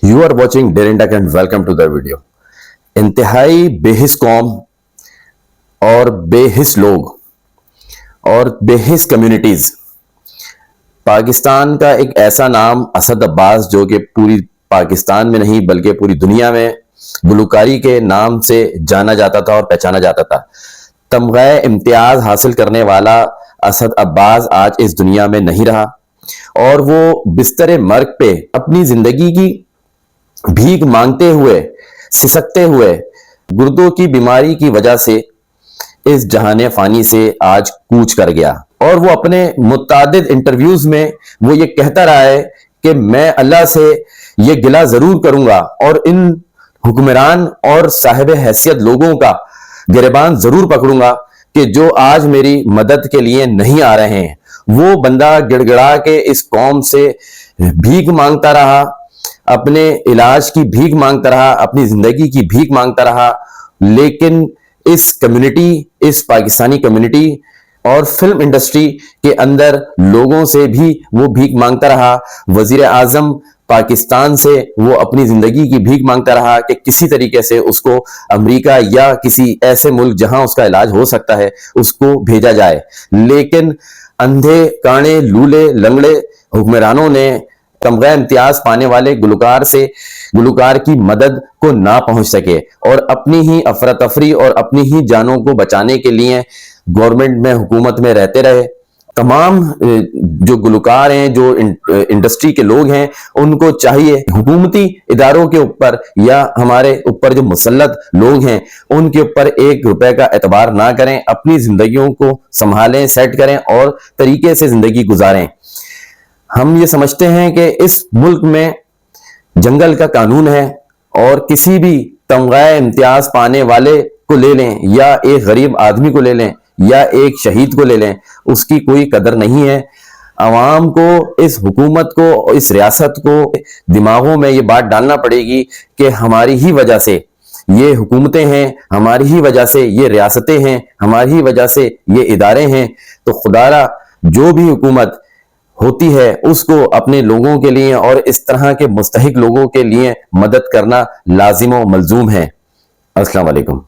You are watching Daring Duck and welcome to the video. इंतहाई बेहिस कौम और बेहिस लोग और बेहिस कम्युनिटीज। पाकिस्तान का एक ऐसा नाम असद अब्बास, जो कि पूरी पाकिस्तान में नहीं बल्कि पूरी दुनिया में गुलकारी के नाम से जाना जाता था और पहचाना जाता था। तमगा इम्तियाज हासिल करने वाला असद अब्बास आज इस दुनिया में नहीं रहा और वो बिस्तर मर्ग पे अपनी जिंदगी की भीख मांगते हुए, सिसकते हुए, गुर्दों की बीमारी की वजह से इस जहाने फानी से आज कूच कर गया। और वो अपने मुतादिद इंटरव्यूज में वो ये कहता रहा है कि मैं अल्लाह से ये गिला जरूर करूंगा और इन हुक्मरान और साहिब हैसियत लोगों का गिरबान जरूर पकड़ूंगा कि जो आज मेरी मदद के लिए नहीं आ रहे हैं। वो बंदा गिड़गिड़ा के इस कौम से भीख मांगता रहा, अपने इलाज की भीख मांगता रहा, अपनी जिंदगी की भीख मांगता रहा, लेकिन इस कम्युनिटी, इस पाकिस्तानी कम्युनिटी और फिल्म इंडस्ट्री के अंदर लोगों से भी वो भीख मांगता रहा। वजीर आजम पाकिस्तान से वो अपनी जिंदगी की भीख मांगता रहा कि किसी तरीके से उसको अमेरिका या किसी ऐसे मुल्क जहां उसका इलाज हो सकता है उसको भेजा जाए। लेकिन अंधे, काणे, लूले, लंगड़े हुक्मरानों ने तमगा इम्तियाज पाने वाले गुलकार की मदद को ना पहुंच सके और अपनी ही अफरा तफरी और अपनी ही जानों को बचाने के लिए गवर्नमेंट में, हुकूमत में रहते रहे। तमाम जो गुलकार हैं, जो इंडस्ट्री के लोग हैं, उनको चाहिए हुकूमती इदारों के ऊपर या हमारे ऊपर जो मुसल्लत लोग हैं उनके ऊपर एक रुपए का एतबार ना करें, अपनी जिंदगियों को संभालें, सेट करें और तरीके से जिंदगी गुजारें। हम ये समझते हैं कि इस मुल्क में जंगल का कानून है और किसी भी तमगा इम्तियाज पाने वाले को ले लें या एक गरीब आदमी को ले लें या एक शहीद को ले लें, उसकी कोई कदर नहीं है। आवाम को, इस हुकूमत को, इस रियासत को दिमागों में ये बात डालना पड़ेगी कि हमारी ही वजह से ये हुकूमतें हैं, हमारी ही वजह से ये रियासतें हैं, हमारी ही वजह से ये इदारे हैं। तो खुदारा जो भी हुकूमत होती है उसको अपने लोगों के लिए और इस तरह के मुस्तहिक लोगों के लिए मदद करना लाजिम व मलजूम है। अस्सलाम वालेकुम।